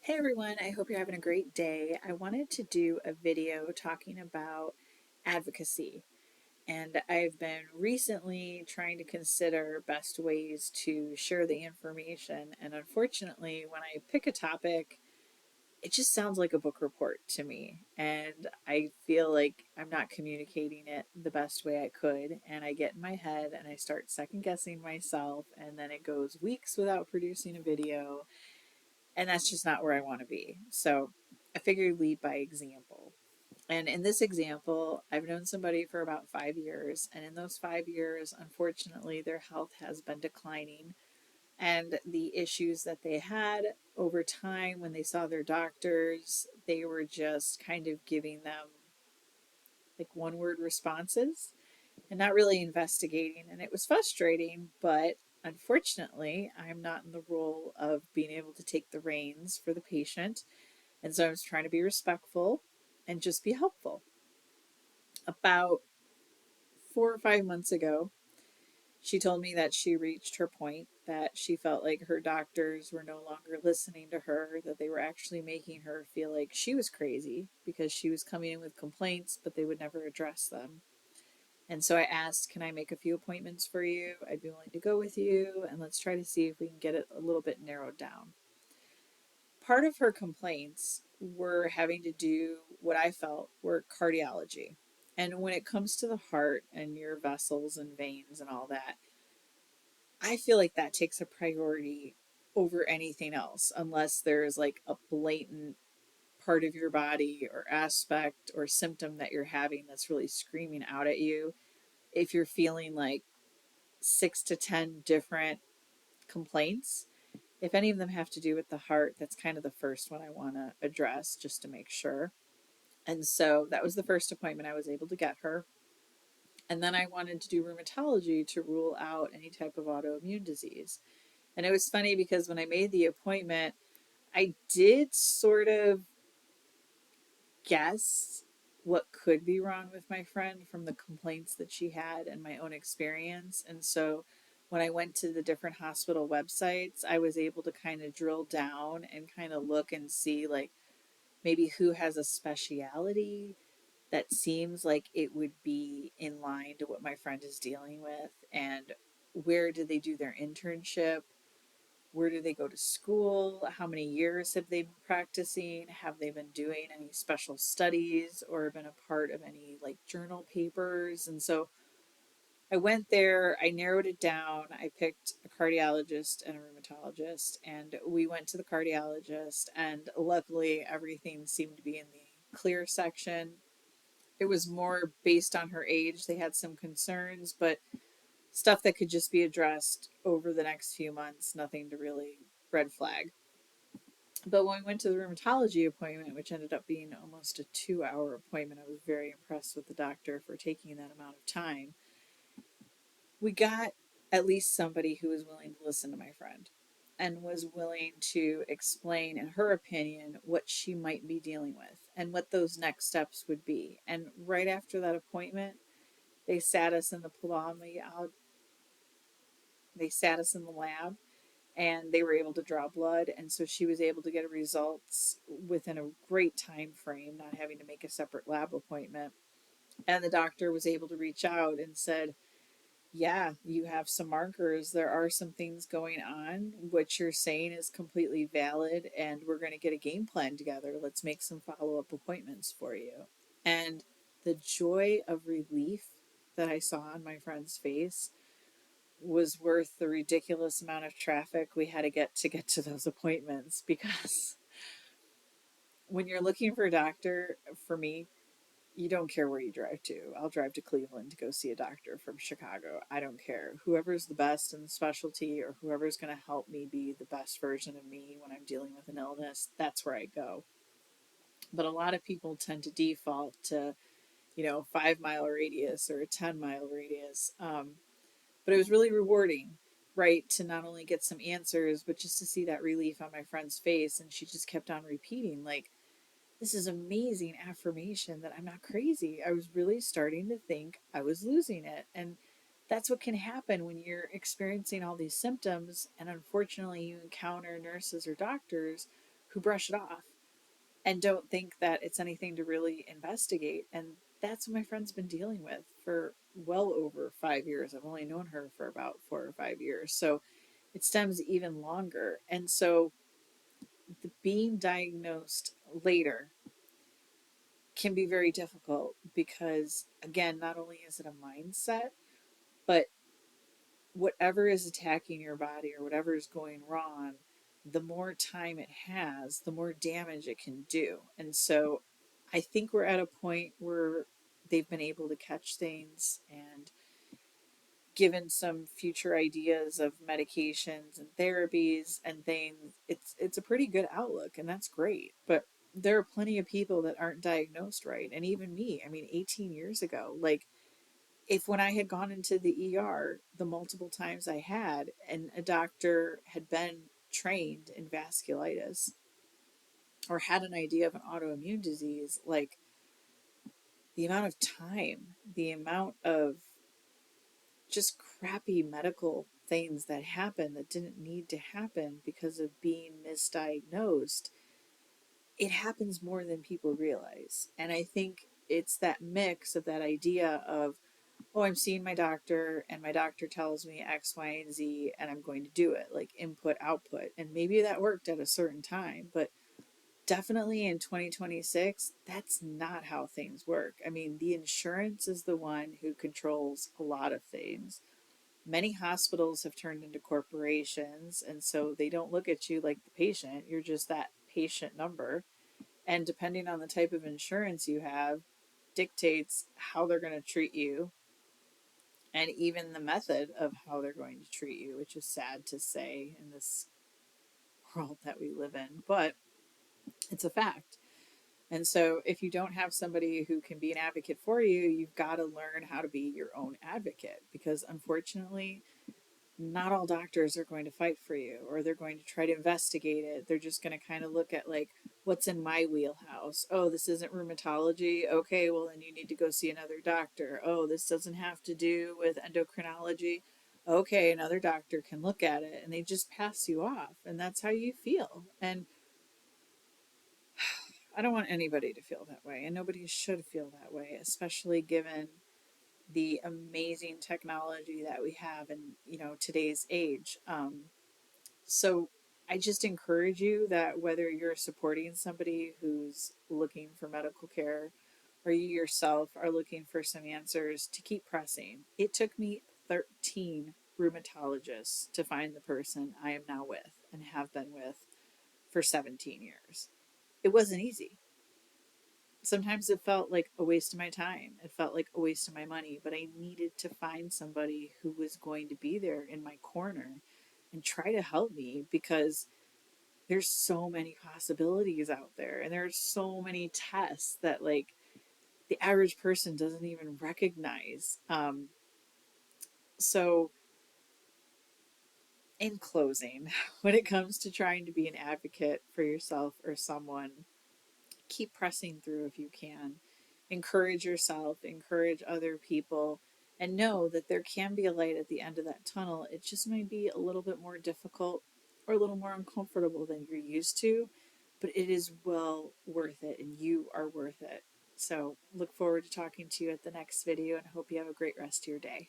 Hey everyone, I hope you're having a great day. I wanted to do a video talking about advocacy, and I've been recently trying to consider best ways to share the information. And unfortunately, when I pick a topic, it just sounds like a book report to me, and I feel like I'm not communicating it the best way I could. And I get in my head and I start second guessing myself, and then it goes weeks without producing a video, and that's just not where I want to be. So I figured lead by example. And in this example, I've known somebody for about 5 years. And in those 5 years, unfortunately, their health has been declining. And the issues that they had over time when they saw their doctors, they were just kind of giving them like one word responses and not really investigating. And it was frustrating, but unfortunately, I'm not in the role of being able to take the reins for the patient. And so I was trying to be respectful and just be helpful. About 4 or 5 months ago, she told me that she reached her point, that she felt like her doctors were no longer listening to her, that they were actually making her feel like she was crazy because she was coming in with complaints, but they would never address them. And so I asked, can I make a few appointments for you? I'd be willing to go with you, and let's try to see if we can get it a little bit narrowed down. Part of her complaints were having to do what I felt were cardiology. And when it comes to the heart and your vessels and veins and all that, I feel like that takes a priority over anything else, unless there's like a blatant part of your body or aspect or symptom that you're having that's really screaming out at you. If you're feeling like 6 to 10 different complaints, if any of them have to do with the heart, that's kind of the first one I want to address just to make sure. And so that was the first appointment I was able to get her. And then I wanted to do rheumatology to rule out any type of autoimmune disease. And it was funny because when I made the appointment, I did sort of guess what could be wrong with my friend from the complaints that she had and my own experience. And so when I went to the different hospital websites, I was able to kind of drill down and kind of look and see like maybe who has a speciality that seems like it would be in line to what my friend is dealing with, and where did they do their internship, where do they go to school, how many years have they been practicing, have they been doing any special studies or been a part of any like journal papers. And so I went there, I narrowed it down, I picked a cardiologist and a rheumatologist, and we went to the cardiologist, and luckily everything seemed to be in the clear section. It was more based on her age. They had some concerns, but stuff that could just be addressed over the next few months, nothing to really red flag. But when we went to the rheumatology appointment, which ended up being almost a 2 hour appointment, I was very impressed with the doctor for taking that amount of time. We got at least somebody who was willing to listen to my friend and was willing to explain, in her opinion, what she might be dealing with and what those next steps would be. And right after that appointment, they sat us in the phlebotomy out. They sat us in the lab, and they were able to draw blood, and so she was able to get results within a great time frame, not having to make a separate lab appointment. And the doctor was able to reach out and said, yeah, you have some markers, there are some things going on, what you're saying is completely valid, and we're going to get a game plan together, let's make some follow-up appointments for you. And the joy of relief that I saw on my friend's face was worth the ridiculous amount of traffic we had to get to those appointments, because when you're looking for a doctor, for me, you don't care where you drive to. I'll drive to Cleveland to go see a doctor from Chicago. I don't care. Whoever's the best in the specialty or whoever's going to help me be the best version of me when I'm dealing with an illness, that's where I go. But a lot of people tend to default to, 5 mile radius or a 10 mile radius. But it was really rewarding, right, to not only get some answers, but just to see that relief on my friend's face. And she just kept on repeating, like, this is amazing affirmation that I'm not crazy. I was really starting to think I was losing it. And that's what can happen when you're experiencing all these symptoms. And unfortunately, you encounter nurses or doctors who brush it off and don't think that it's anything to really investigate. And that's what my friend's been dealing with for well over 5 years. I've only known her for about 4 or 5 years. So it stems even longer. And so the being diagnosed later can be very difficult because, again, not only is it a mindset, but whatever is attacking your body or whatever is going wrong, the more time it has, the more damage it can do. And so I think we're at a point where they've been able to catch things and given some future ideas of medications and therapies and things. It's a pretty good outlook, and that's great. But there are plenty of people that aren't diagnosed right. And even me, I mean, 18 years ago, like if when I had gone into the ER the multiple times I had, and a doctor had been trained in vasculitis or had an idea of an autoimmune disease, like the amount of time, the amount of just crappy medical things that happen that didn't need to happen because of being misdiagnosed, it happens more than people realize. And I think it's that mix of that idea of, oh, I'm seeing my doctor and my doctor tells me X, Y, and Z, and I'm going to do it, like input, output. And maybe that worked at a certain time, but definitely in 2026, that's not how things work. I mean, the insurance is the one who controls a lot of things. Many hospitals have turned into corporations, and so they don't look at you like the patient. You're just that patient number. And depending on the type of insurance you have, dictates how they're going to treat you and even the method of how they're going to treat you, which is sad to say in this world that we live in, but it's a fact. And so, if you don't have somebody who can be an advocate for you, you've got to learn how to be your own advocate because, unfortunately, not all doctors are going to fight for you or they're going to try to investigate it. They're just going to kind of look at like what's in my wheelhouse. Oh, this isn't rheumatology. Okay, well then you need to go see another doctor. Oh, this doesn't have to do with endocrinology. Okay, another doctor can look at it and they just pass you off and that's how you feel. And I don't want anybody to feel that way and nobody should feel that way, especially given the amazing technology that we have in today's age. So I just encourage you that whether you're supporting somebody who's looking for medical care or you yourself are looking for some answers, to keep pressing. It took me 13 rheumatologists to find the person I am now with and have been with for 17 years. It wasn't easy. Sometimes it felt like a waste of my time. It felt like a waste of my money, but I needed to find somebody who was going to be there in my corner and try to help me because there's so many possibilities out there and there's so many tests that like the average person doesn't even recognize. So in closing, when it comes to trying to be an advocate for yourself or someone, keep pressing through if you can. Encourage yourself, encourage other people, and know that there can be a light at the end of that tunnel. It just might be a little bit more difficult or a little more uncomfortable than you're used to, but it is well worth it and you are worth it. So, look forward to talking to you at the next video and hope you have a great rest of your day.